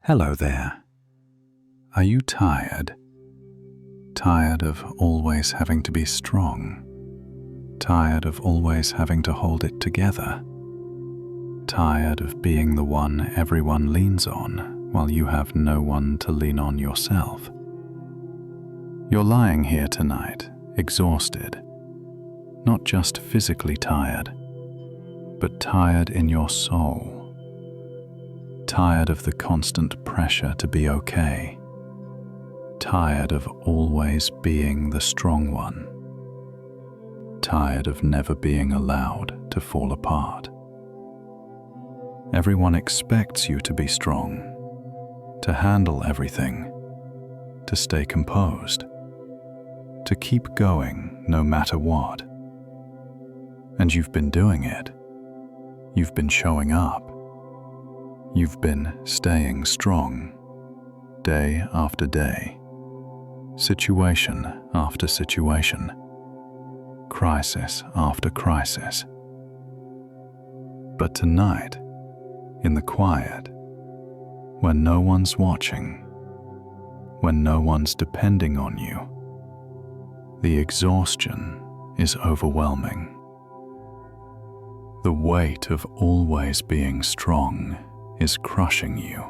Hello there. Are you tired? Tired of always having to be strong? Tired of always having to hold it together? Tired of being the one everyone leans on while you have no one to lean on yourself? You're lying here tonight, exhausted, not just physically tired, but tired in your soul. Tired of the constant pressure to be okay. Tired of always being the strong one. Tired of never being allowed to fall apart. Everyone expects you to be strong, to handle everything, to stay composed, to keep going no matter what. And you've been doing it. You've been showing up. You've been staying strong, day after day, situation after situation, crisis after crisis. But tonight, in the quiet, when no one's watching, when no one's depending on you, the exhaustion is overwhelming. The weight of always being strong is crushing you.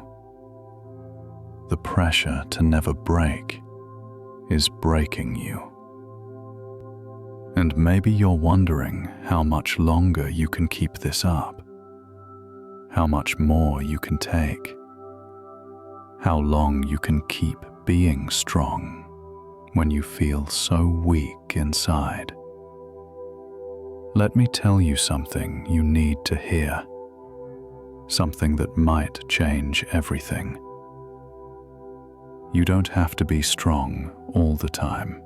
The pressure to never break is breaking you. And maybe you're wondering how much longer you can keep this up, how much more you can take, how long you can keep being strong when you feel so weak inside. Let me tell you something you need to hear. Something that might change everything. You don't have to be strong all the time.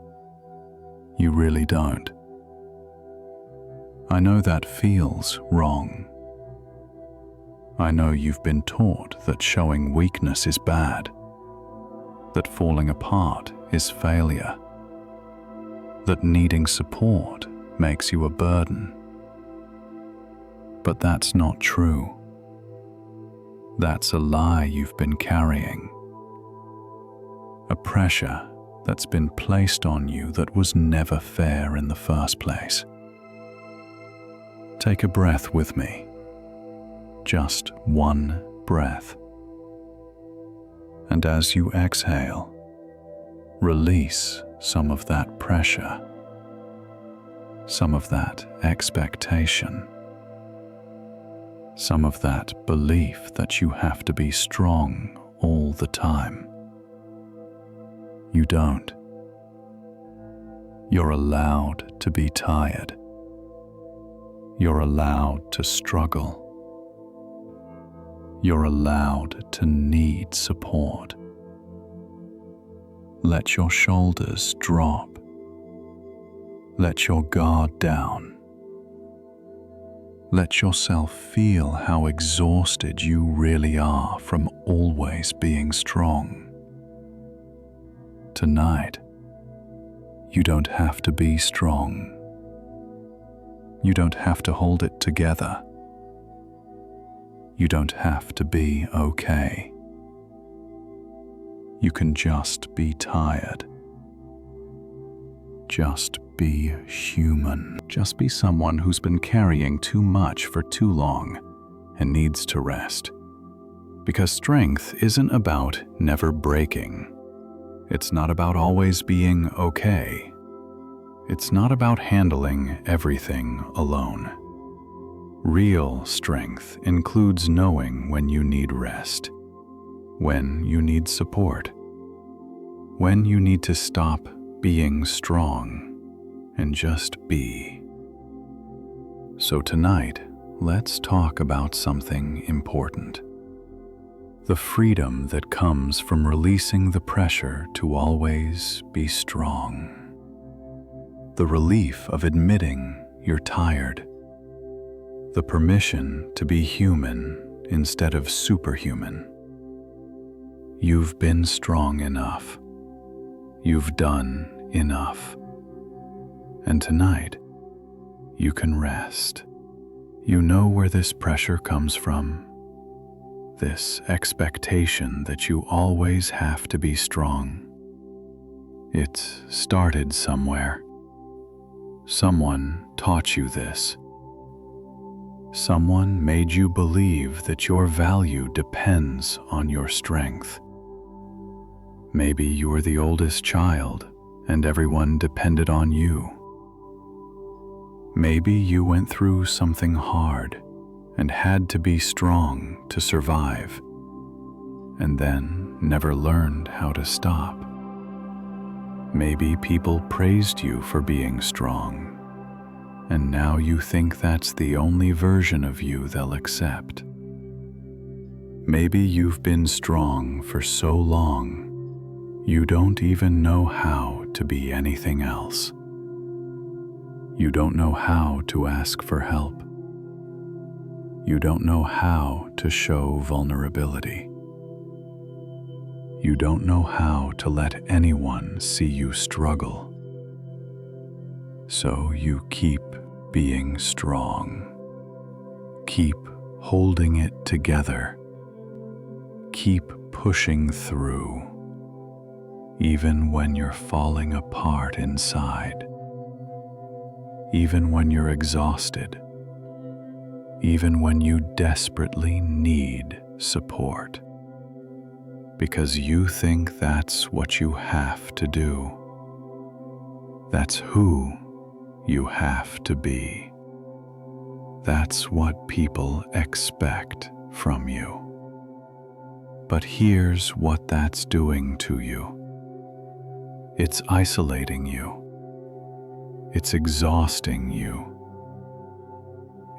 You really don't. I know that feels wrong. I know you've been taught that showing weakness is bad, that falling apart is failure, that needing support makes you a burden. But that's not true. That's a lie you've been carrying. A pressure that's been placed on you that was never fair in the first place. Take a breath with me. Just one breath. And as you exhale, release some of that pressure, some of that expectation, some of that belief that you have to be strong all the time. You don't. You're allowed to be tired. You're allowed to struggle. You're allowed to need support. Let your shoulders drop. Let your guard down. Let yourself feel how exhausted you really are from always being strong. Tonight, you don't have to be strong. You don't have to hold it together. You don't have to be okay. You can just be tired. Just be human. Just be someone who's been carrying too much for too long and needs to rest. Because strength isn't about never breaking. It's not about always being okay. It's not about handling everything alone. Real strength includes knowing when you need rest, when you need support, when you need to stop being strong and just be. So tonight, let's talk about something important. The freedom that comes from releasing the pressure to always be strong. The relief of admitting you're tired. The permission to be human instead of superhuman. You've been strong enough. You've done enough. And tonight, you can rest. You know where this pressure comes from. this expectation that you always have to be strong. It started somewhere. Someone taught you this. Someone made you believe that your value depends on your strength. Maybe you were the oldest child and everyone depended on you. Maybe you went through something hard and had to be strong to survive, and then never learned how to stop. Maybe people praised you for being strong, and now you think that's the only version of you they'll accept. Maybe you've been strong for so long, you don't even know how to be anything else. You don't know how to ask for help. You don't know how to show vulnerability. You don't know how to let anyone see you struggle. So you keep being strong. Keep holding it together. Keep pushing through, even when you're falling apart inside, even when you're exhausted, even when you desperately need support, because you think that's what you have to do. That's who you have to be. That's what people expect from you. But here's what that's doing to you. It's isolating you. It's exhausting you.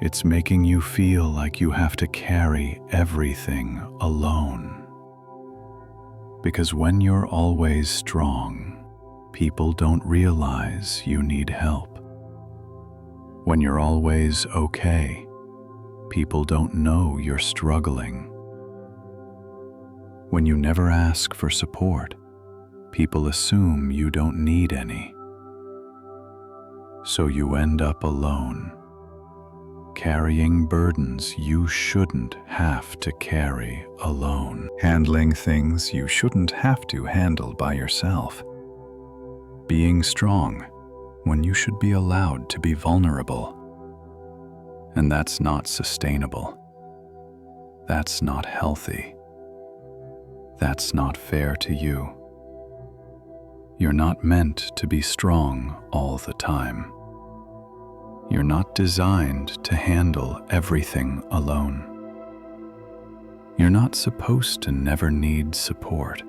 It's making you feel like you have to carry everything alone. Because when you're always strong, people don't realize you need help. When you're always okay, people don't know you're struggling. When you never ask for support, people assume you don't need any. So you end up alone, carrying burdens you shouldn't have to carry alone, handling things you shouldn't have to handle by yourself, being strong when you should be allowed to be vulnerable. And that's not sustainable. That's not healthy. That's not fair to you. You're not meant to be strong all the time. You're not designed to handle everything alone. You're not supposed to never need support.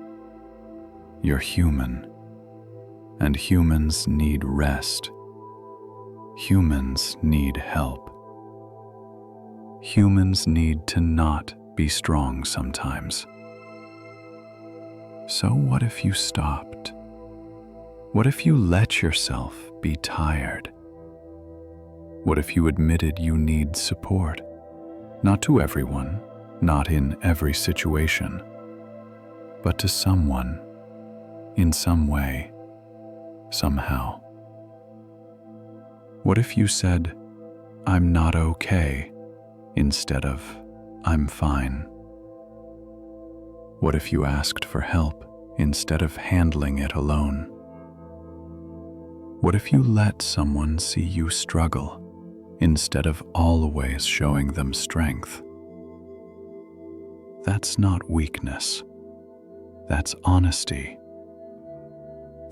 You're human, and humans need rest. Humans need help. Humans need to not be strong sometimes. So what if you stopped? What if you let yourself be tired? What if you admitted you need support? Not to everyone, not in every situation, but to someone, in some way, somehow. What if you said, "I'm not okay," instead of, "I'm fine"? What if you asked for help instead of handling it alone? What if you let someone see you struggle instead of always showing them strength? That's not weakness. That's honesty.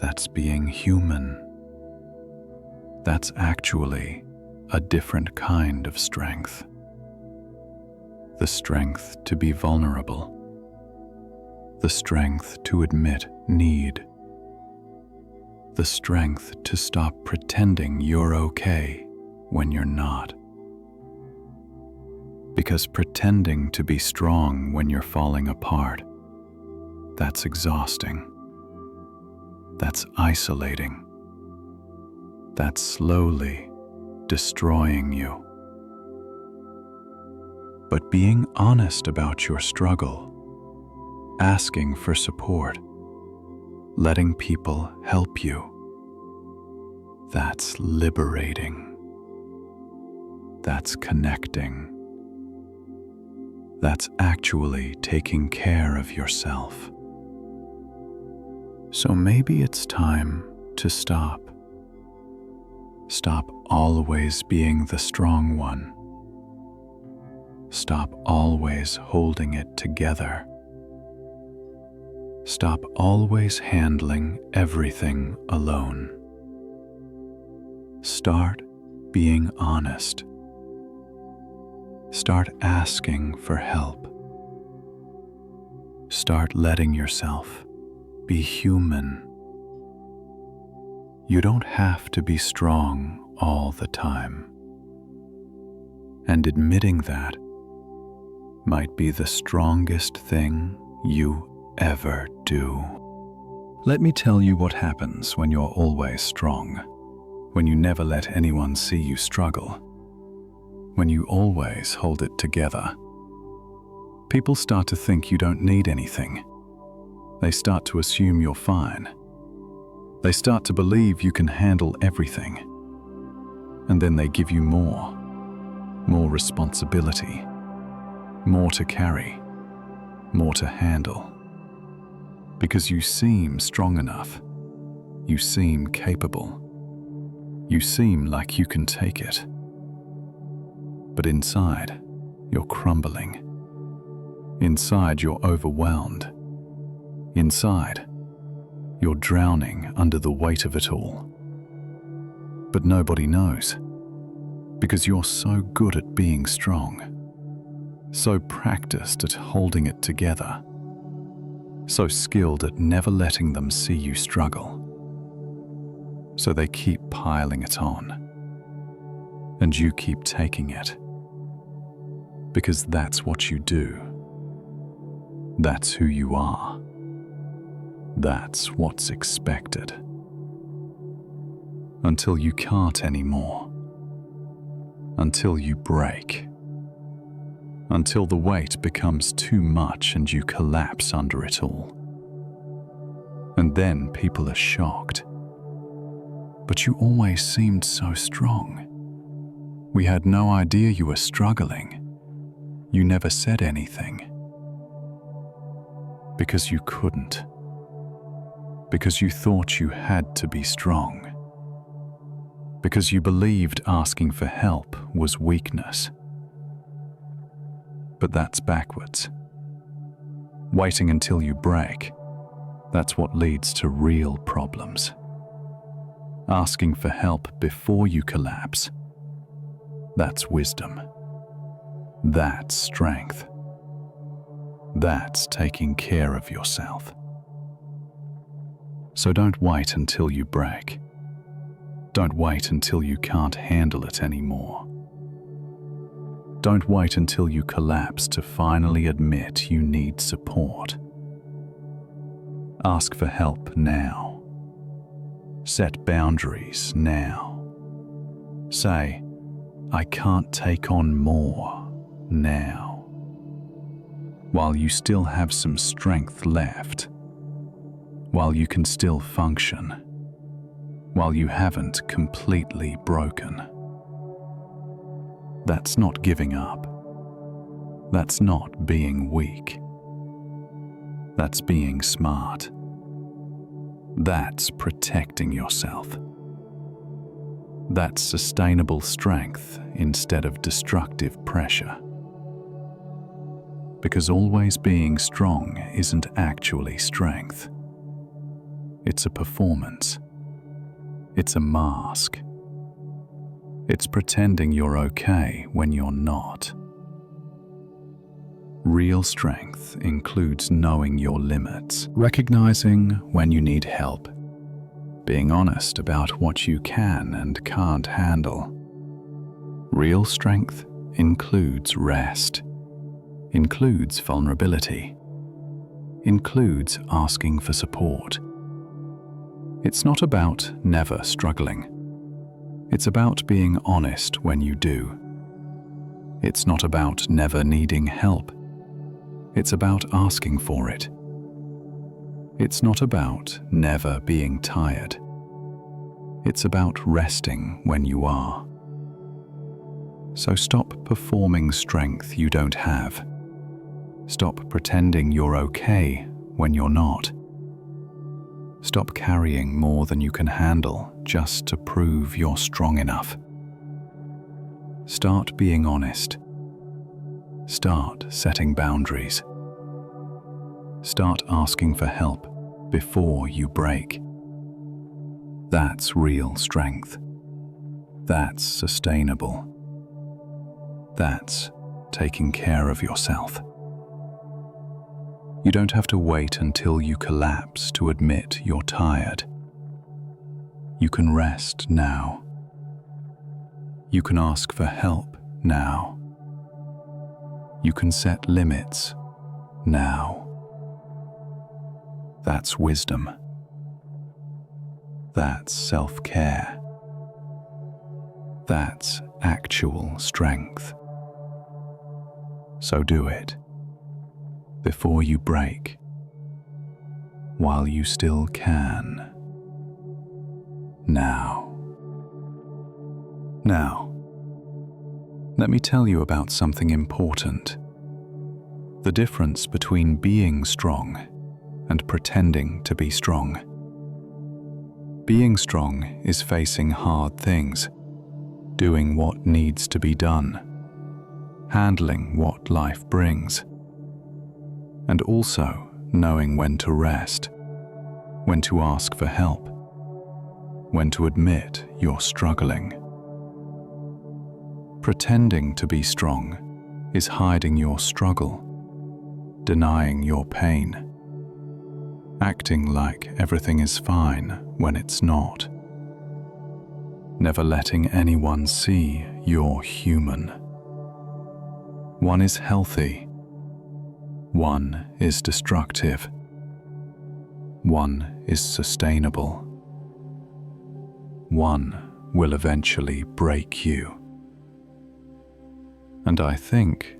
That's being human. That's actually a different kind of strength. The strength to be vulnerable. The strength to admit need. The strength to stop pretending you're okay when you're not. Because pretending to be strong when you're falling apart, that's exhausting. That's isolating. That's slowly destroying you. But being honest about your struggle, asking for support, letting people help you, that's liberating. That's connecting. that's actually taking care of yourself. So maybe it's time to stop. Stop always being the strong one. Stop always holding it together. Stop always handling everything alone. Start being honest. Start asking for help. Start letting yourself be human. You don't have to be strong all the time. And admitting that might be the strongest thing you ever do. Let me tell you what happens when you're always strong, when you never let anyone see you struggle, when you always hold it together. People start to think you don't need anything. They start to assume you're fine. They start to believe you can handle everything. And then they give you more responsibility, more to carry, more to handle. Because you seem strong enough, you seem capable, you seem like you can take it. But inside, you're crumbling. Inside, you're overwhelmed. Inside, you're drowning under the weight of it all. But nobody knows, because you're so good at being strong, so practiced at holding it together, so skilled at never letting them see you struggle. So they keep piling it on, and you keep taking it, because that's what you do. That's who you are. That's what's expected. Until you can't anymore. Until you break. Until the weight becomes too much and you collapse under it all. And then people are shocked. But you always seemed so strong. We had no idea you were struggling. You never said anything. Because you couldn't. Because you thought you had to be strong. Because you believed asking for help was weakness. But that's backwards. Waiting until you break, that's what leads to real problems. Asking for help before you collapse, that's wisdom. That's strength. That's taking care of yourself. So don't wait until you break. Don't wait until you can't handle it anymore. Don't wait until you collapse to finally admit you need support. Ask for help now. Set boundaries now. Say, I can't take on more now. While you still have some strength left. While you can still function, while you haven't completely broken. That's not giving up. That's not being weak. That's being smart. That's protecting yourself. That's sustainable strength instead of destructive pressure. Because always being strong isn't actually strength. It's a performance. It's a mask. It's pretending you're okay when you're not. Real strength includes knowing your limits, recognizing when you need help, being honest about what you can and can't handle. Real strength includes rest, includes vulnerability, includes asking for support. It's not about never struggling. It's about being honest when you do. It's not about never needing help. It's about asking for it. It's not about never being tired. It's about resting when you are. So stop performing strength you don't have. Stop pretending you're okay when you're not. Stop carrying more than you can handle just to prove you're strong enough. Start being honest. Start setting boundaries. Start asking for help before you break. That's real strength. That's sustainable. That's taking care of yourself. You don't have to wait until you collapse to admit you're tired. You can rest now. You can ask for help now. You can set limits now. That's wisdom. That's self-care. That's actual strength. So do it before you break, while you still can. Now, let me tell you about something important. The difference between being strong and pretending to be strong. Being strong is facing hard things, doing what needs to be done, handling what life brings, and also knowing when to rest, when to ask for help, when to admit you're struggling. Pretending to be strong is hiding your struggle, denying your pain, acting like everything is fine when it's not, never letting anyone see you're human. One is healthy, one is destructive, one is sustainable, one will eventually break you. And I think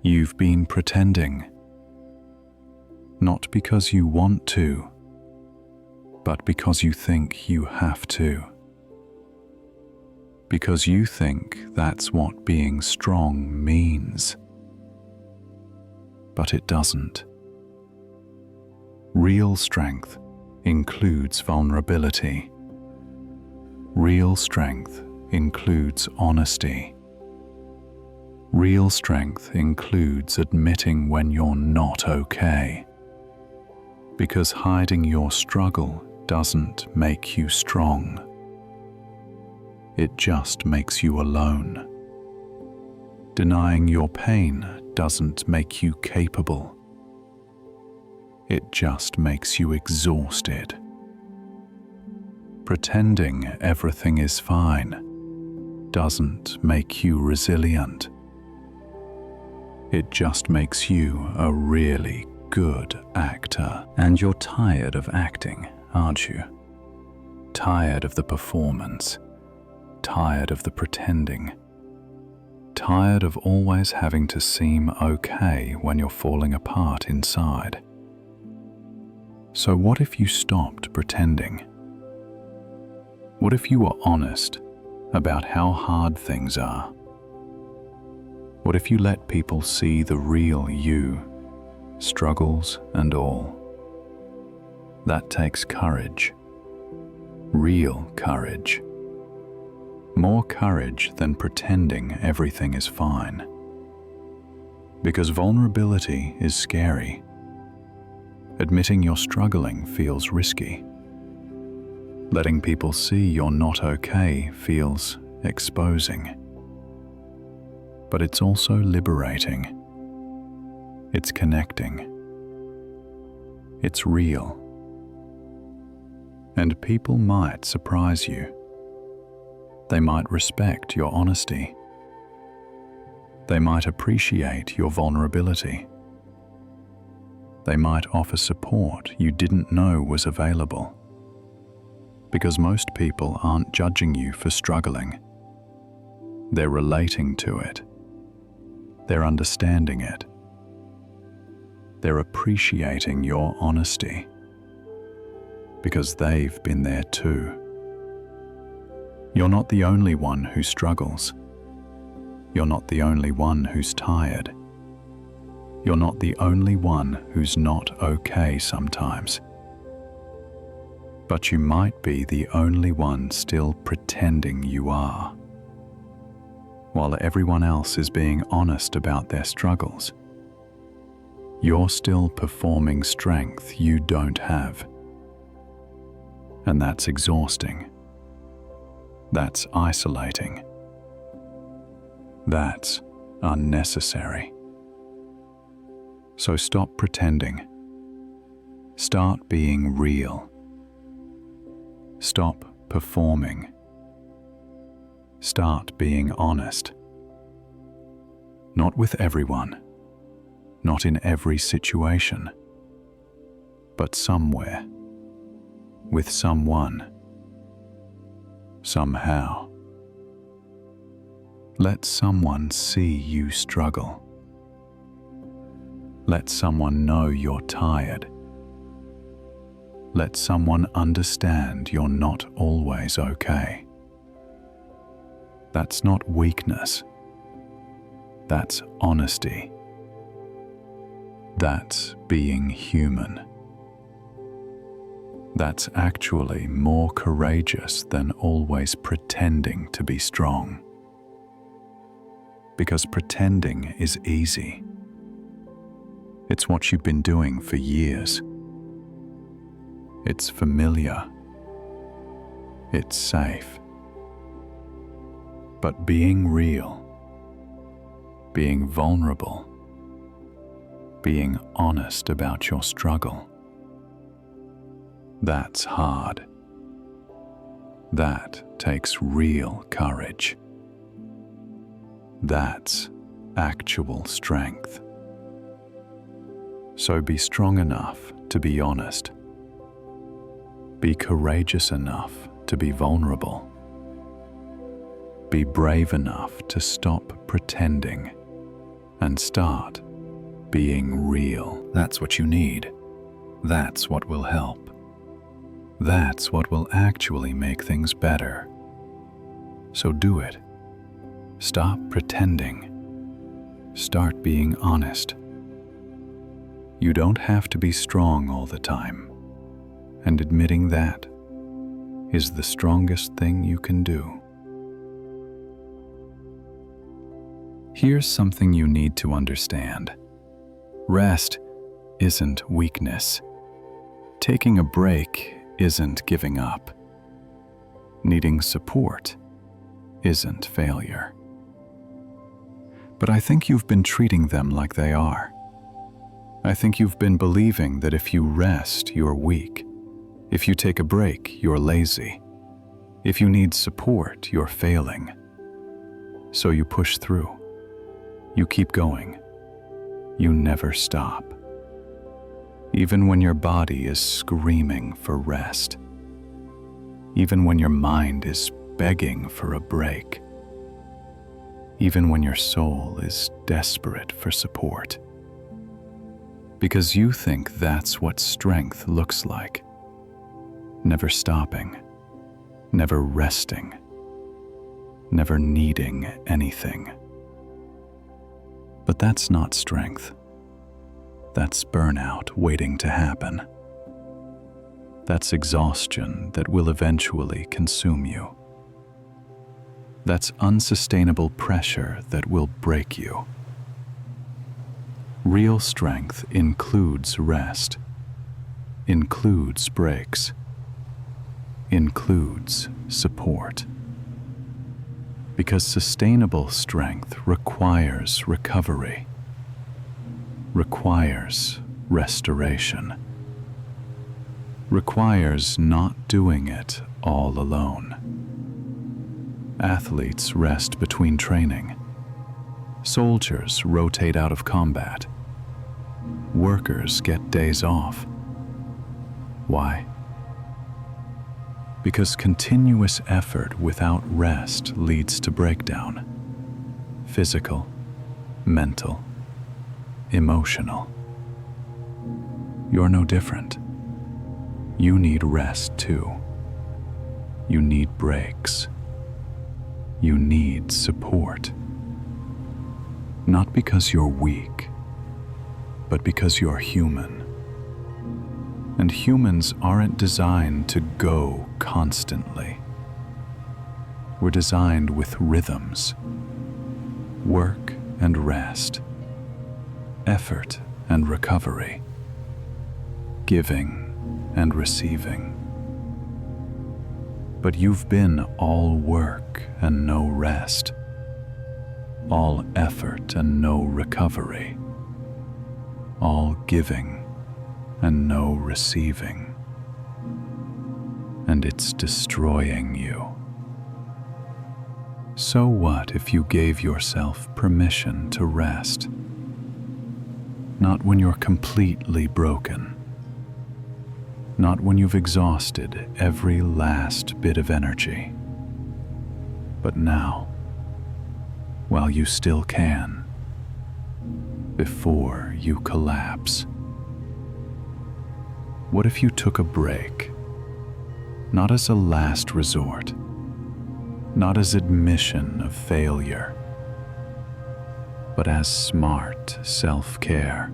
you've been pretending, not because you want to, but because you think you have to. Because you think that's what being strong means. But it doesn't. Real strength includes vulnerability. Real strength includes honesty. Real strength includes admitting when you're not okay. Because hiding your struggle doesn't make you strong. It just makes you alone. Denying your pain doesn't make you capable. It just makes you exhausted. Pretending everything is fine doesn't make you resilient. It just makes you a really good actor. And you're tired of acting, aren't you? Tired of the performance. Tired of the pretending. Tired of always having to seem okay when you're falling apart inside. So what if you stopped pretending? What if you were honest about how hard things are? What if you let people see the real you, struggles and all? That takes courage. Real courage. More courage than pretending everything is fine. Because vulnerability is scary. Admitting you're struggling feels risky. Letting people see you're not okay feels exposing. But it's also liberating. It's connecting. It's real. And people might surprise you. They might respect your honesty. They might appreciate your vulnerability. They might offer support you didn't know was available. Because most people aren't judging you for struggling. They're relating to it. They're understanding it. They're appreciating your honesty. Because they've been there too. You're not the only one who struggles. You're not the only one who's tired. You're not the only one who's not okay sometimes. But you might be the only one still pretending you are. While everyone else is being honest about their struggles, you're still performing strength you don't have. And that's exhausting. That's isolating. That's unnecessary. So stop pretending. Start being real. Stop performing. Start being honest. Not with everyone, not in every situation, but somewhere, with someone, somehow. Let someone see you struggle. Let someone know you're tired. Let someone understand you're not always okay. That's not weakness. That's honesty. That's being human. That's actually more courageous than always pretending to be strong. Because pretending is easy. It's what you've been doing for years. It's familiar. It's safe. But being real, being vulnerable, being honest about your struggle, that's hard. That takes real courage. That's actual strength. So be strong enough to be honest. Be courageous enough to be vulnerable. Be brave enough to stop pretending and start being real. That's what you need. That's what will help. That's what will actually make things better. So do it. Stop pretending. Start being honest. You don't have to be strong all the time. And admitting that is the strongest thing you can do. Here's something you need to understand. Rest isn't weakness. Taking a break isn't giving up. Needing support isn't failure. But I think you've been treating them like they are. I think you've been believing that if you rest, you're weak. If you take a break, you're lazy. If you need support, you're failing. So you push through. You keep going. You never stop. Even when your body is screaming for rest. Even when your mind is begging for a break. Even when your soul is desperate for support. Because you think that's what strength looks like. Never stopping, never resting, never needing anything. But that's not strength. That's burnout waiting to happen. That's exhaustion that will eventually consume you. That's unsustainable pressure that will break you. Real strength includes rest, includes breaks, includes support. Because sustainable strength requires recovery, requires restoration, requires not doing it all alone. Athletes rest between training. Soldiers rotate out of combat. Workers get days off. Why? Because continuous effort without rest leads to breakdown. Physical, mental, emotional. You're no different. You need rest too. You need breaks. You need support. Not because you're weak, but because you're human. And humans aren't designed to go constantly. We're designed with rhythms, work and rest, effort and recovery, giving and receiving. But you've been all work and no rest, all effort and no recovery, all giving and no receiving. And it's destroying you. So what if you gave yourself permission to rest? Not when you're completely broken. Not when you've exhausted every last bit of energy. But now, while you still can, before you collapse. What if you took a break, not as a last resort, not as admission of failure, but as smart self-care,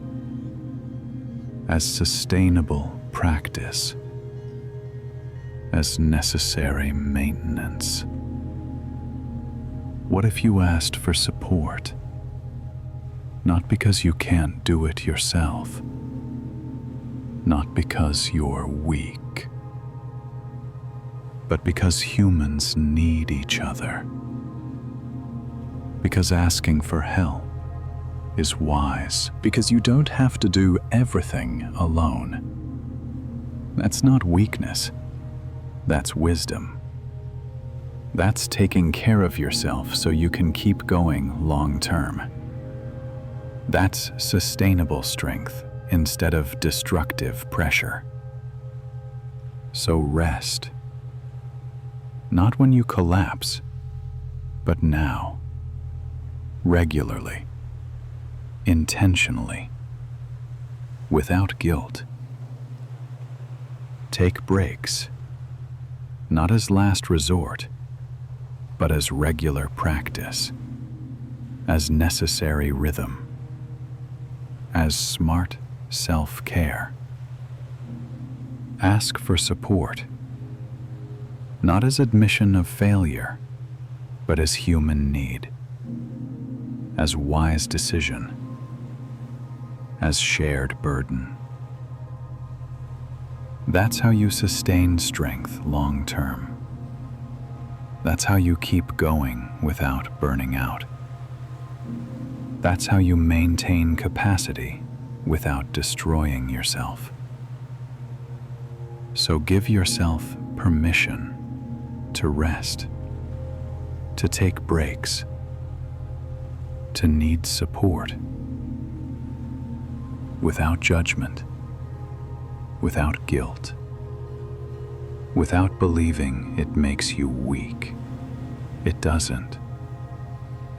as sustainable practice, as necessary maintenance? What if you asked for support, not because you can't do it yourself, not because you're weak, but because humans need each other, because asking for help is wise, because you don't have to do everything alone. That's not weakness, that's wisdom. That's taking care of yourself so you can keep going long term. That's sustainable strength instead of destructive pressure. So rest, not when you collapse, but now, regularly, intentionally, without guilt. Take breaks, not as last resort, but as regular practice, as necessary rhythm, as smart self-care. Ask for support, not as admission of failure, but as human need, as wise decision, as shared burden. That's how you sustain strength long term. That's how you keep going without burning out. That's how you maintain capacity without destroying yourself. So give yourself permission to rest, to take breaks, to need support, without judgment, without guilt, without believing it makes you weak. It doesn't.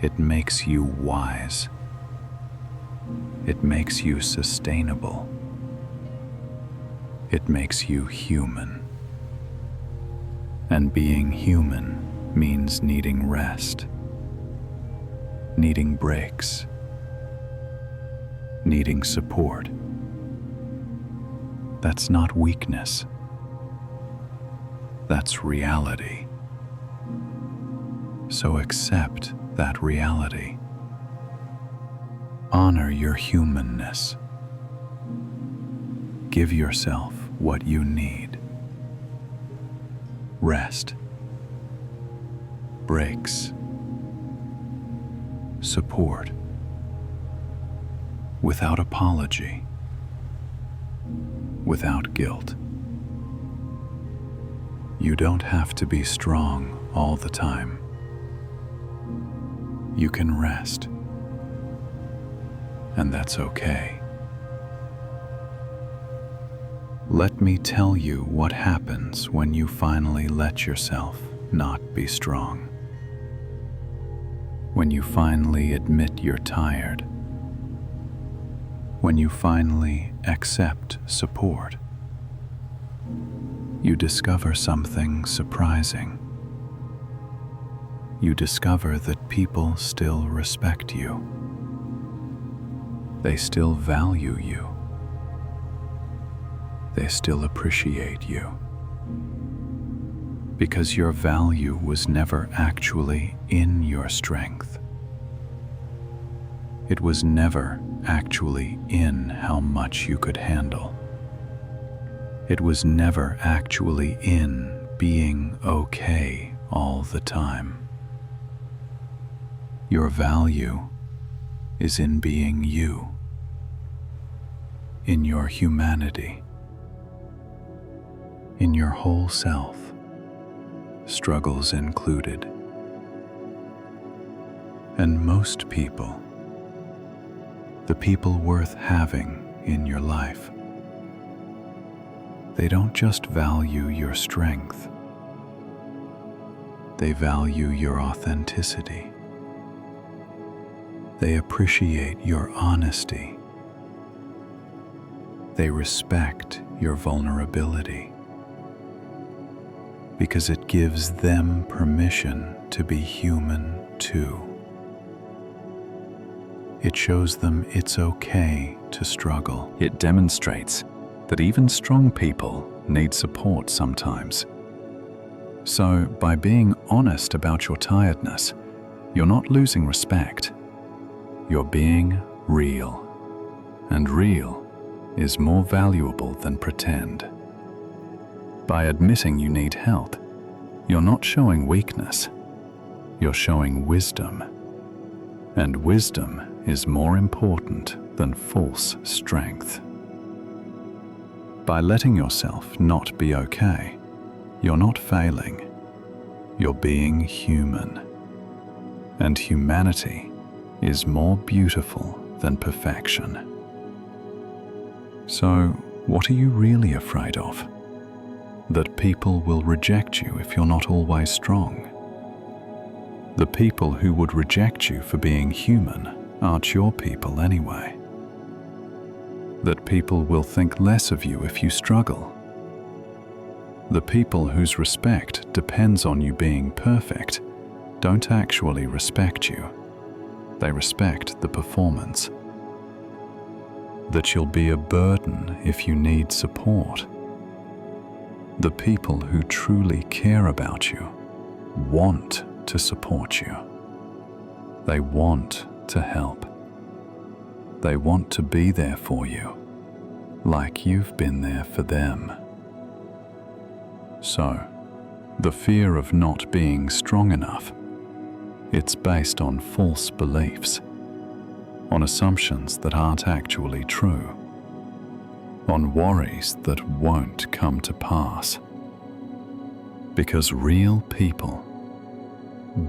It makes you wise. It makes you sustainable. It makes you human. And being human means needing rest, needing breaks, needing support. That's not weakness. That's reality. So accept that reality. Honor your humanness. Give yourself what you need. Rest, breaks, support, without apology, without guilt. You don't have to be strong all the time. You can rest, and that's okay. Let me tell you what happens when you finally let yourself not be strong. When you finally admit you're tired. When you finally accept support. You discover something surprising. You discover that people still respect you. They still value you. They still appreciate you. Because your value was never actually in your strength. It was never actually in how much you could handle. It was never actually in being okay all the time. Your value is in being you, in your humanity, in your whole self, struggles included. And most people, the people worth having in your life, they don't just value your strength, they value your authenticity. They appreciate your honesty. They respect your vulnerability because it gives them permission to be human too. It shows them it's okay to struggle. It demonstrates that even strong people need support sometimes. So, by being honest about your tiredness, you're not losing respect. You're being real. And real is more valuable than pretend. By admitting you need help, you're not showing weakness. You're showing wisdom. And wisdom is more important than false strength. By letting yourself not be okay, you're not failing. You're being human. And humanity is more beautiful than perfection. So, what are you really afraid of? That people will reject you if you're not always strong. The people who would reject you for being human aren't your people anyway. That people will think less of you if you struggle. The people whose respect depends on you being perfect don't actually respect you. They respect the performance. That you'll be a burden if you need support. The people who truly care about you want to support you. They want to help. They want to be there for you, like you've been there for them. So, the fear of not being strong enough, it's based on false beliefs, on assumptions that aren't actually true, on worries that won't come to pass. Because real people,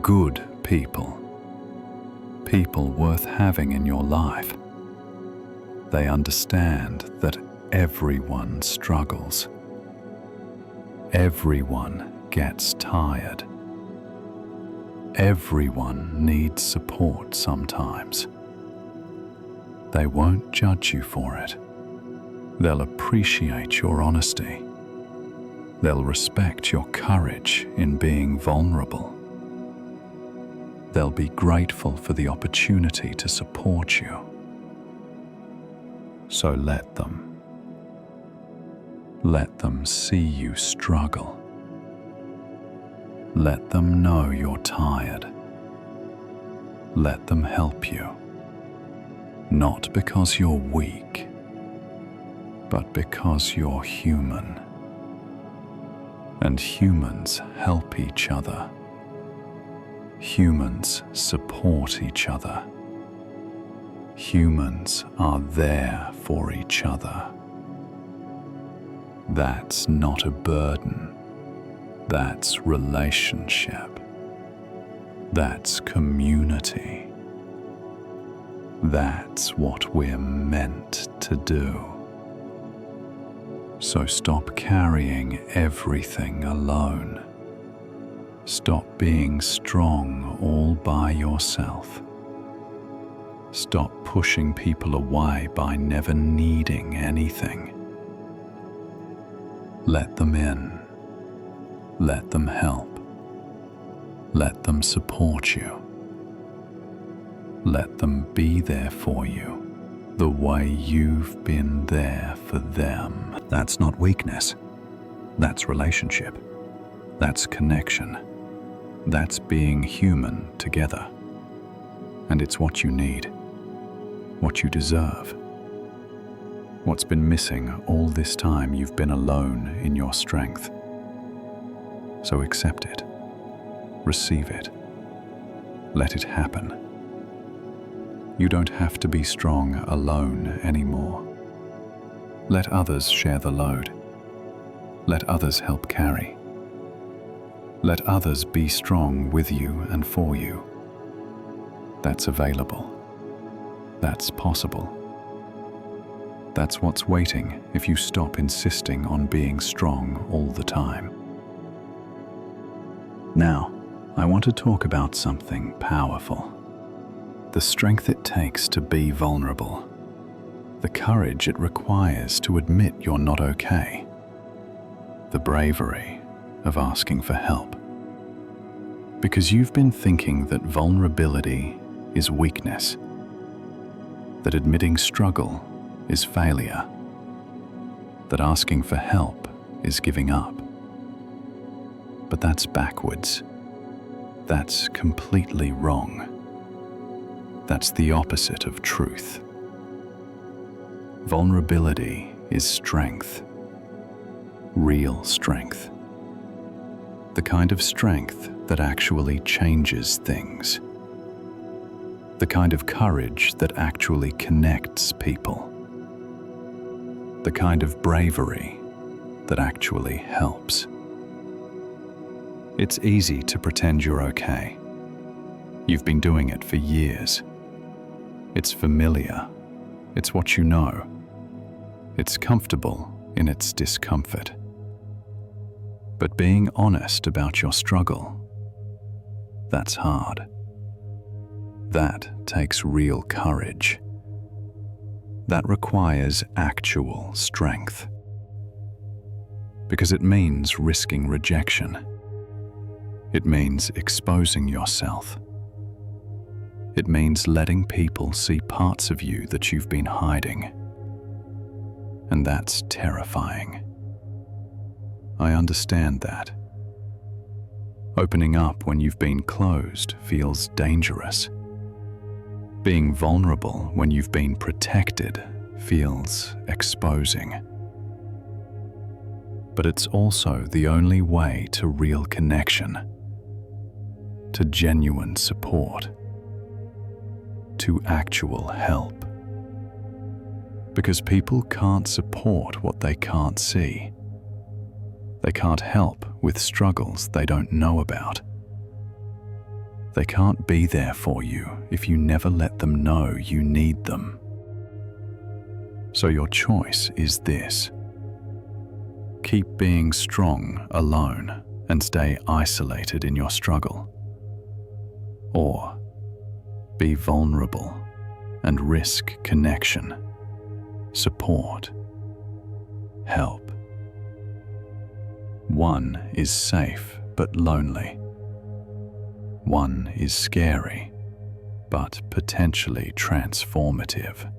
good people, people worth having in your life, they understand that everyone struggles. Everyone gets tired. Everyone needs support sometimes. They won't judge you for it. They'll appreciate your honesty. They'll respect your courage in being vulnerable. They'll be grateful for the opportunity to support you. So let them. Let them see you struggle. Let them know you're tired. Let them help you. Not because you're weak, but because you're human. And humans help each other. Humans support each other. Humans are there for each other. That's not a burden. That's relationship. That's community. That's what we're meant to do. So stop carrying everything alone. Stop being strong all by yourself. Stop pushing people away by never needing anything. Let them in. Let them help. Let them support you. Let them be there for you the way you've been there for them. That's not weakness. That's relationship. That's connection. That's being human together. And it's what you need, what you deserve. What's been missing all this time you've been alone in your strength. So accept it. Receive it. Let it happen. You don't have to be strong alone anymore. Let others share the load. Let others help carry. Let others be strong with you and for you. That's available. That's possible. That's what's waiting if you stop insisting on being strong all the time. Now, I want to talk about something powerful. The strength it takes to be vulnerable. The courage it requires to admit you're not okay. The bravery of asking for help. Because you've been thinking that vulnerability is weakness, that admitting struggle is failure, that asking for help is giving up. But that's backwards. That's completely wrong. That's the opposite of truth. Vulnerability is strength. Real strength. The kind of strength that actually changes things. The kind of courage that actually connects people. The kind of bravery that actually helps. It's easy to pretend you're okay. You've been doing it for years. It's familiar. It's what you know. It's comfortable in its discomfort. But being honest about your struggle, that's hard. That takes real courage. That requires actual strength. Because it means risking rejection. It means exposing yourself. It means letting people see parts of you that you've been hiding. And that's terrifying. I understand that. Opening up when you've been closed feels dangerous. Being vulnerable when you've been protected feels exposing. But it's also the only way to real connection, to genuine support, to actual help. Because people can't support what they can't see. They can't help with struggles they don't know about. They can't be there for you if you never let them know you need them. So your choice is this. Keep being strong alone and stay isolated in your struggle. Or be vulnerable and risk connection, support, help. One is safe but lonely. One is scary but potentially transformative.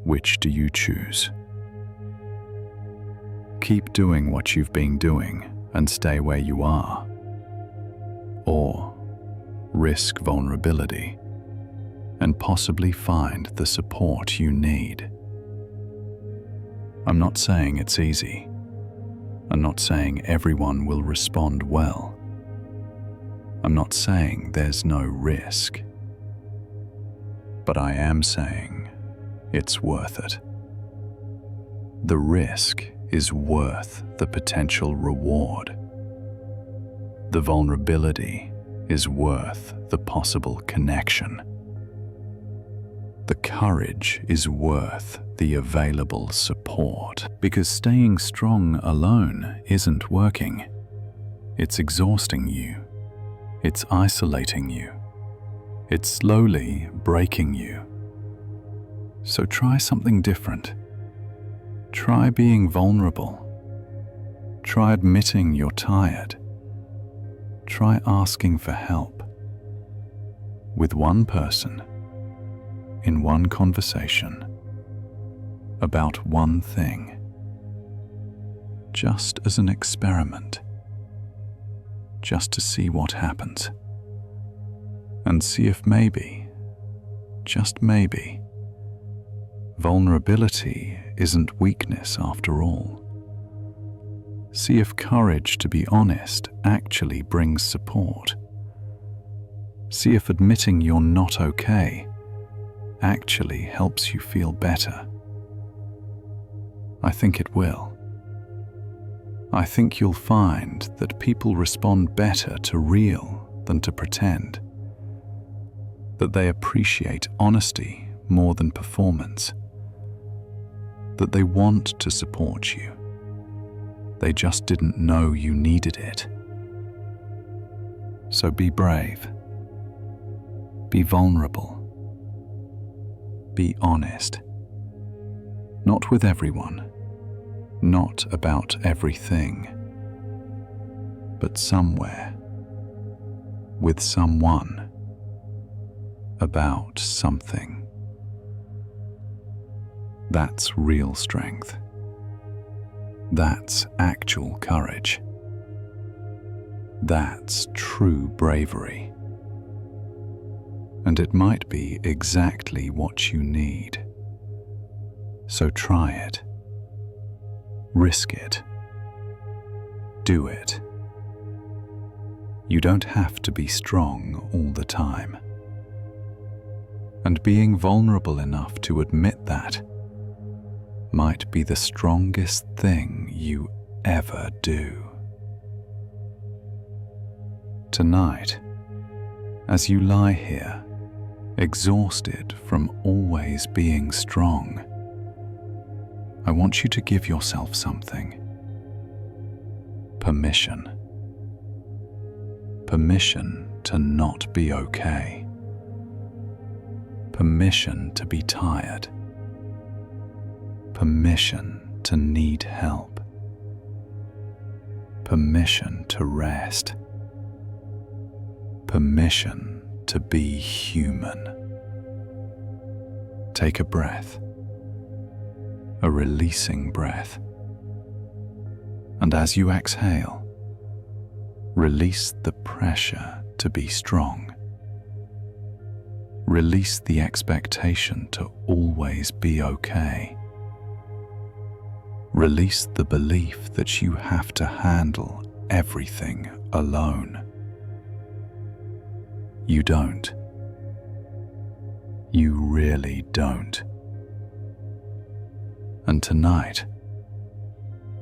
Which do you choose? Keep doing what you've been doing and stay where you are. Or risk vulnerability and possibly find the support you need. I'm not saying it's easy. I'm not saying everyone will respond well. I'm not saying there's no risk. But I am saying it's worth it. The risk is worth the potential reward. The vulnerability is worth the possible connection. The courage is worth the available support. Because staying strong alone isn't working. It's exhausting you. It's isolating you. It's slowly breaking you. So try something different. Try being vulnerable. Try admitting you're tired. Try asking for help. With one person, in one conversation about one thing, just as an experiment, just to see what happens, and see if maybe, just maybe, vulnerability isn't weakness after all. See if courage to be honest actually brings support. See if admitting you're not okay actually helps you feel better. I think it will. I think you'll find that people respond better to real than to pretend, that they appreciate honesty more than performance, that they want to support you. They just didn't know you needed it. So be brave. Be vulnerable. Be honest. Not with everyone, not about everything, but somewhere, with someone, about something. That's real strength. That's actual courage. That's true bravery. And it might be exactly what you need. So try it. Risk it. Do it. You don't have to be strong all the time. And being vulnerable enough to admit that might be the strongest thing you ever do. Tonight, as you lie here, exhausted from always being strong, I want you to give yourself something. Permission. Permission to not be okay. Permission to be tired. Permission to need help. Permission to rest. Permission to be human. Take a breath, a releasing breath. And as you exhale, release the pressure to be strong. Release the expectation to always be okay. Release the belief that you have to handle everything alone. You don't. You really don't. And tonight,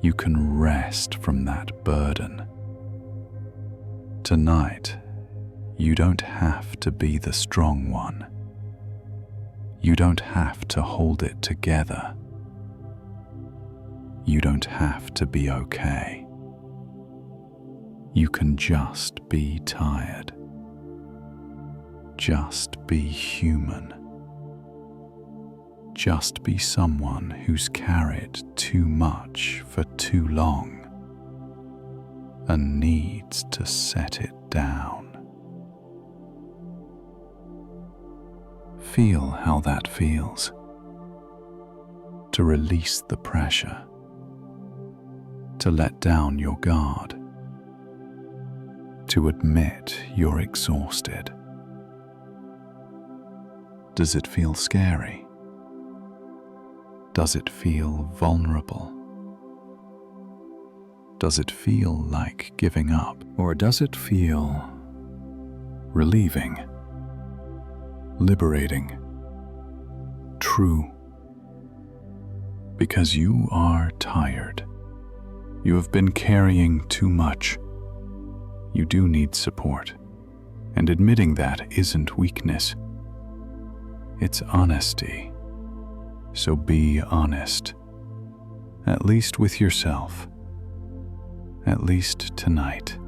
you can rest from that burden. Tonight, you don't have to be the strong one. You don't have to hold it together. You don't have to be okay. You can just be tired. Just be human. Just be someone who's carried too much for too long and needs to set it down. Feel how that feels. To release the pressure. To let down your guard. To admit you're exhausted. Does it feel scary? Does it feel vulnerable? Does it feel like giving up? Or does it feel relieving, liberating, true? Because you are tired. You have been carrying too much. You do need support, and admitting that isn't weakness. It's honesty. So be honest, at least with yourself, at least tonight.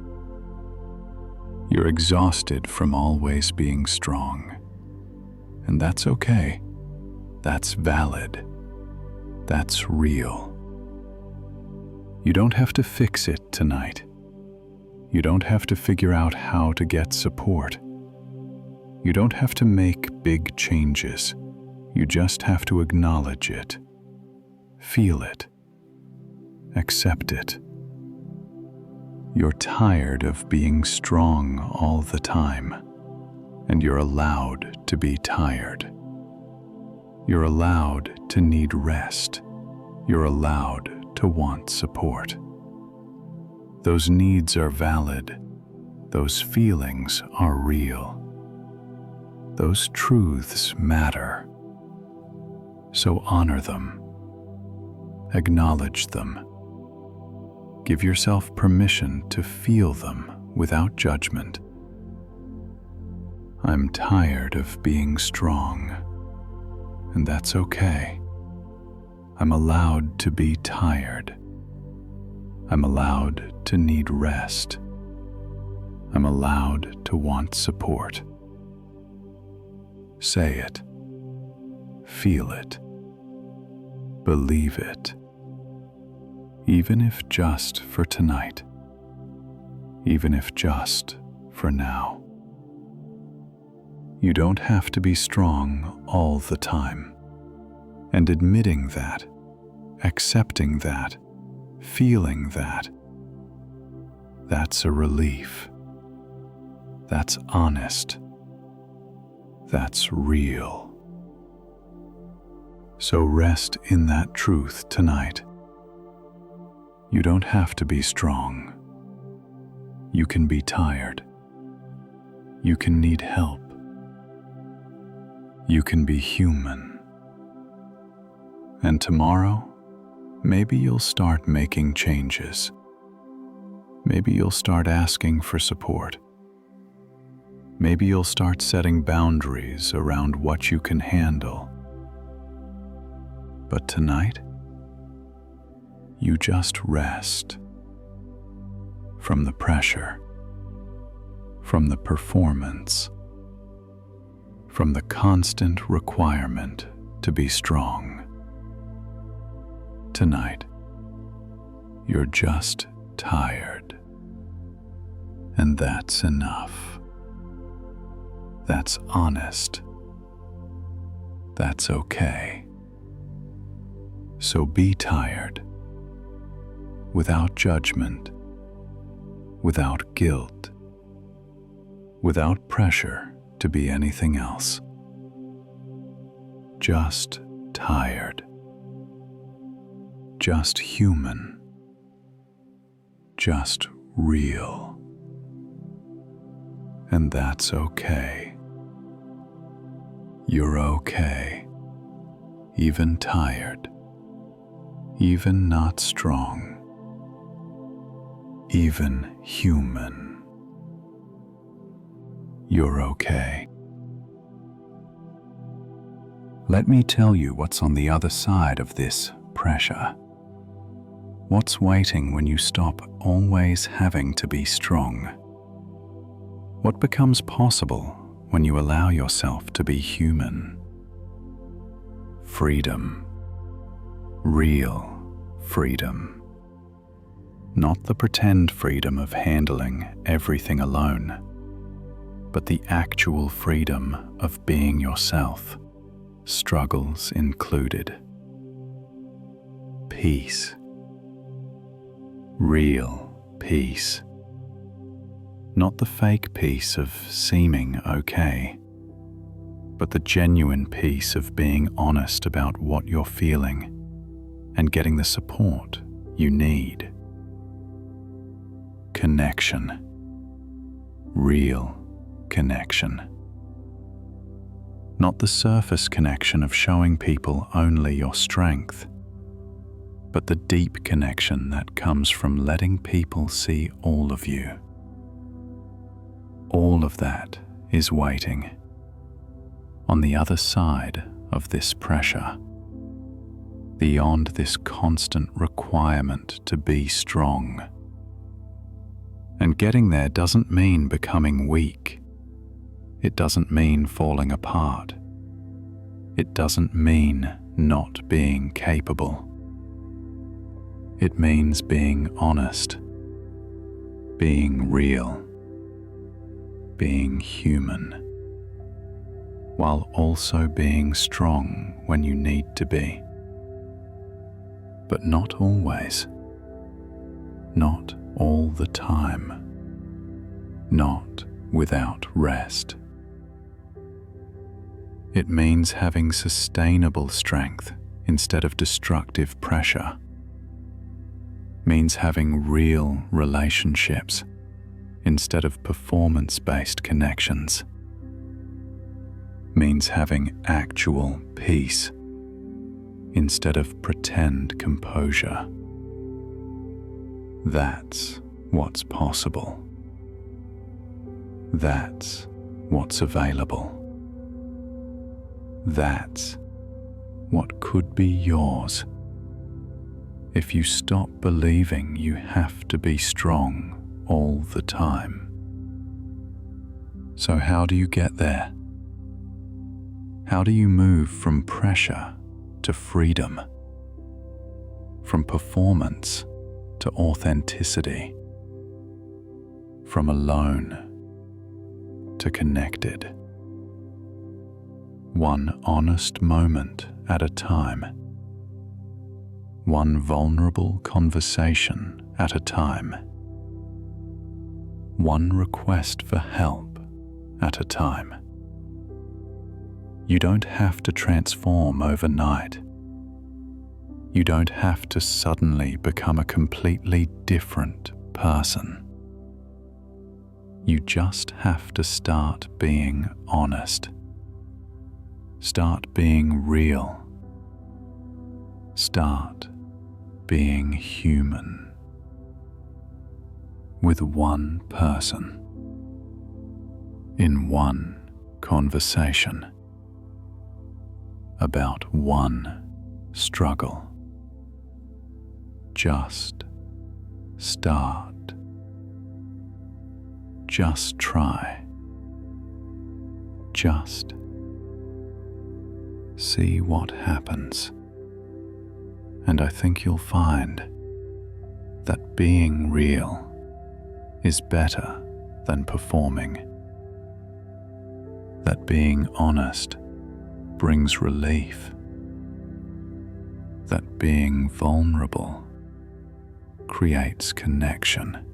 You're exhausted from always being strong, and that's okay. That's valid. That's real. You don't have to fix it tonight. You don't have to figure out how to get support. You don't have to make big changes. You just have to acknowledge it, feel it, accept it. You're tired of being strong all the time, and you're allowed to be tired. You're allowed to need rest. You're allowed to want support. Those needs are valid. Those feelings are real. Those truths matter. So honor them. Acknowledge them. Give yourself permission to feel them without judgment. I'm tired of being strong, and that's okay. I'm allowed to be tired. I'm allowed to need rest. I'm allowed to want support. Say it. Feel it. Believe it. Even if just for tonight. Even if just for now. You don't have to be strong all the time. And admitting that, accepting that, feeling that, that's a relief. That's honest. That's real. So rest in that truth tonight. You don't have to be strong. You can be tired. You can need help. You can be human. And tomorrow, maybe you'll start making changes. Maybe you'll start asking for support. Maybe you'll start setting boundaries around what you can handle. But tonight, you just rest from the pressure, from the performance, from the constant requirement to be strong. Tonight, you're just tired, and that's enough. That's honest. That's okay. So be tired, without judgment, without guilt, without pressure to be anything else. Just tired. Just human. Just real. And that's okay. You're okay, even tired, even not strong, even human. You're okay. Let me tell you what's on the other side of this pressure. What's waiting when you stop always having to be strong? What becomes possible when you allow yourself to be human? Freedom. Real freedom. Not the pretend freedom of handling everything alone, but the actual freedom of being yourself, struggles included. Peace. Real peace. Not the fake peace of seeming okay, but the genuine peace of being honest about what you're feeling and getting the support you need. Connection. Real connection. Not the surface connection of showing people only your strength, but the deep connection that comes from letting people see all of you. All of that is waiting on the other side of this pressure, beyond this constant requirement to be strong. And getting there doesn't mean becoming weak. It doesn't mean falling apart. It doesn't mean not being capable. It means being honest, being real, being human, while also being strong when you need to be. But not always. Not all the time. Not without rest. It means having sustainable strength instead of destructive pressure. Means having real relationships instead of performance-based connections. Means having actual peace instead of pretend composure. That's what's possible. That's what's available. That's what could be yours if you stop believing you have to be strong all the time. So how do you get there? How do you move from pressure to freedom? From performance to authenticity? From alone to connected? One honest moment at a time. One vulnerable conversation at a time. One request for help at a time. You don't have to transform overnight. You don't have to suddenly become a completely different person. You just have to start being honest. Start being real. Start being human. With one person. In one conversation. About one struggle. Just start. Just try. Just see what happens. And I think you'll find that being real is better than performing. That being honest brings relief. That being vulnerable creates connection.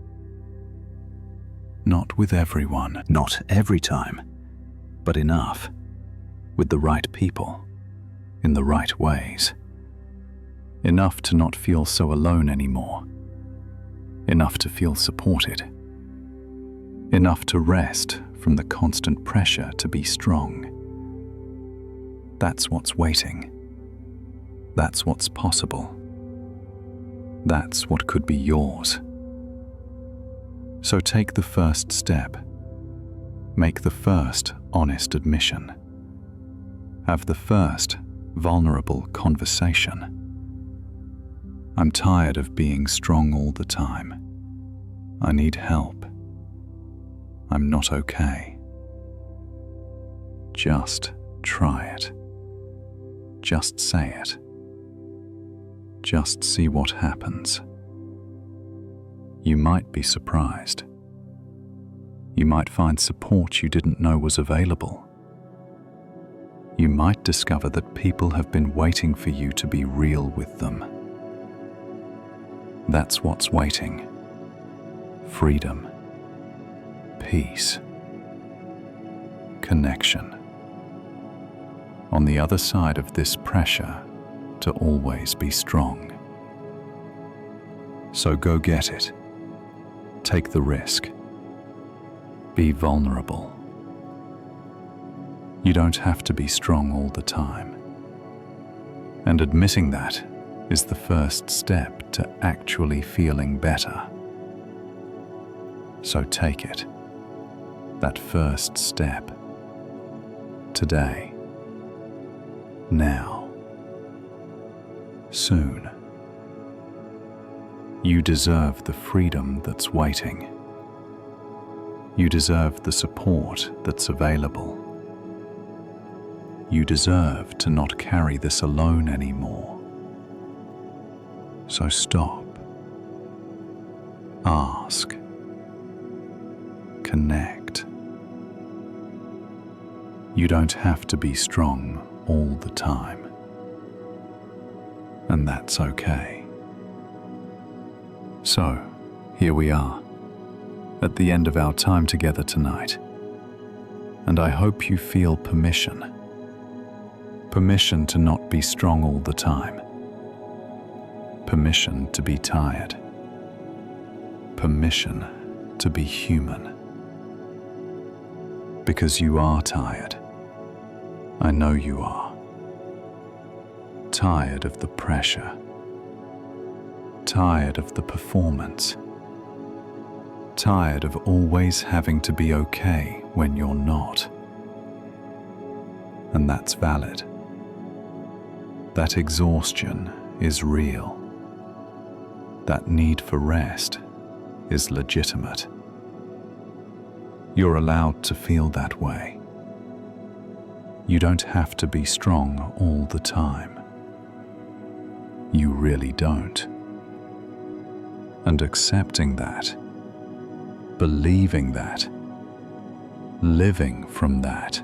Not with everyone, not every time, but enough, with the right people, in the right ways. Enough to not feel so alone anymore. Enough to feel supported. Enough to rest from the constant pressure to be strong. That's what's waiting. That's what's possible. That's what could be yours. So take the first step. Make the first honest admission. Have the first vulnerable conversation. I'm tired of being strong all the time. I need help. I'm not okay. Just try it. Just say it. Just see what happens. You might be surprised. You might find support you didn't know was available. You might discover that people have been waiting for you to be real with them. That's what's waiting. Freedom. Peace. Connection. On the other side of this pressure to always be strong. So go get it. Take the risk. Be vulnerable. You don't have to be strong all the time. And admitting that is the first step to actually feeling better. So take it. That first step. Today. Now. Soon. You deserve the freedom that's waiting. You deserve the support that's available. You deserve to not carry this alone anymore. So stop. Ask. Connect. You don't have to be strong all the time. And that's okay. So, here we are, at the end of our time together tonight. And I hope you feel permission. Permission to not be strong all the time. Permission to be tired. Permission to be human. Because you are tired. I know you are. Tired of the pressure. Tired of the performance. Tired of always having to be okay when you're not. And that's valid. That exhaustion is real. That need for rest is legitimate. You're allowed to feel that way. You don't have to be strong all the time. You really don't. And accepting that, believing that, living from that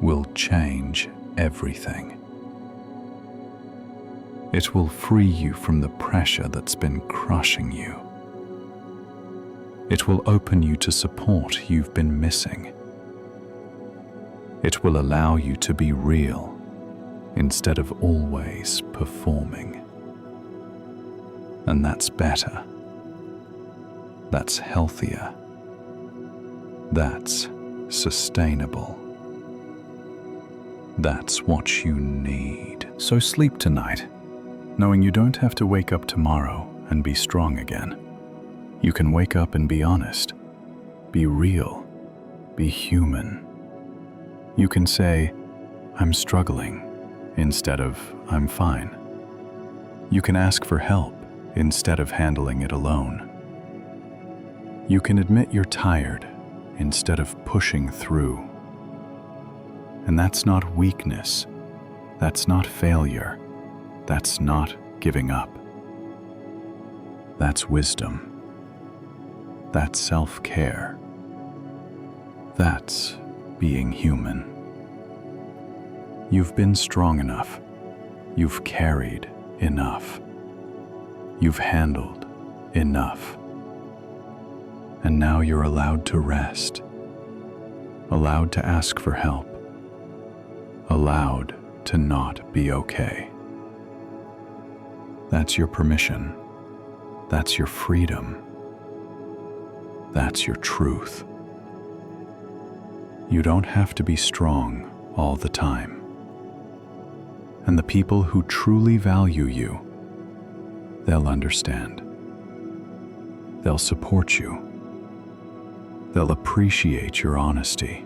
will change everything. It will free you from the pressure that's been crushing you. It will open you to support you've been missing. It will allow you to be real instead of always performing. And that's better. That's healthier. That's sustainable. That's what you need. So sleep tonight, knowing you don't have to wake up tomorrow and be strong again. You can wake up and be honest, be real, be human. You can say, I'm struggling, instead of, I'm fine. You can ask for help instead of handling it alone. You can admit you're tired instead of pushing through. And that's not weakness. That's not failure. That's not giving up. That's wisdom. That's self-care. That's being human. You've been strong enough. You've carried enough. You've handled enough. And now you're allowed to rest, allowed to ask for help, allowed to not be okay. That's your permission. That's your freedom. That's your truth. You don't have to be strong all the time. And the people who truly value you, they'll understand. They'll support you. They'll appreciate your honesty.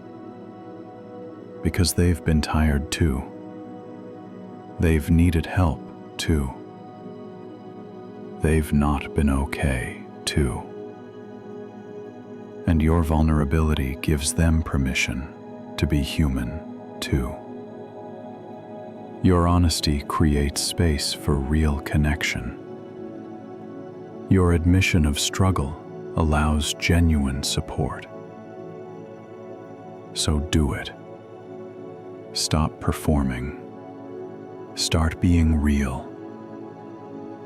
Because they've been tired too. They've needed help too. They've not been okay too. And your vulnerability gives them permission to be human too. Your honesty creates space for real connection. Your admission of struggle allows genuine support. So do it. Stop performing. Start being real.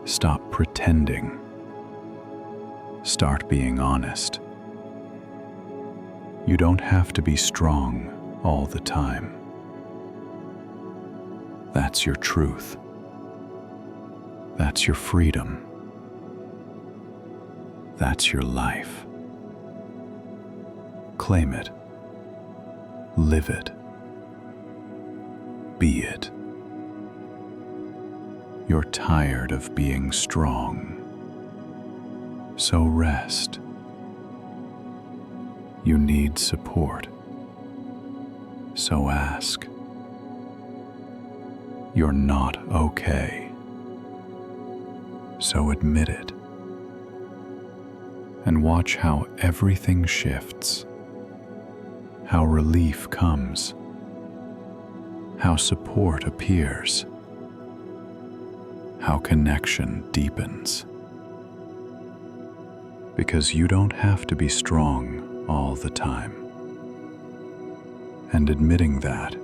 Stop pretending. Start being honest. You don't have to be strong all the time. That's your truth. That's your freedom. That's your life. Claim it. Live it. Be it. You're tired of being strong. So rest. You need support. So ask. You're not okay. So admit it. And watch how everything shifts. How relief comes. How support appears. How connection deepens. Because you don't have to be strong all the time. And admitting that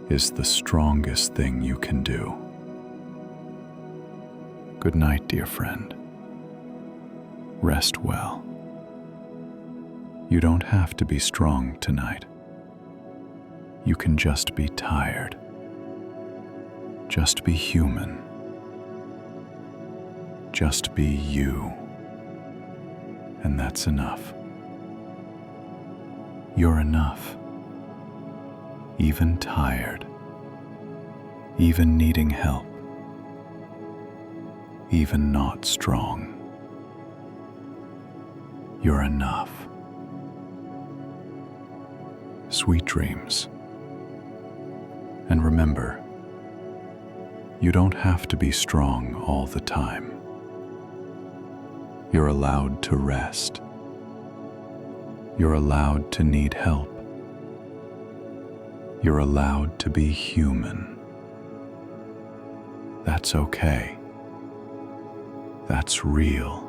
is the strongest thing you can do. Good night, dear friend. Rest well. You don't have to be strong tonight. You can just be tired. Just be human. Just be you. And that's enough. You're enough. Even tired. Even needing help. Even not strong. You're enough. Sweet dreams. And remember, you don't have to be strong all the time. You're allowed to rest. You're allowed to need help. You're allowed to be human. That's okay. That's real.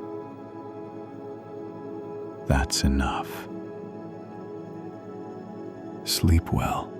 That's enough. Sleep well.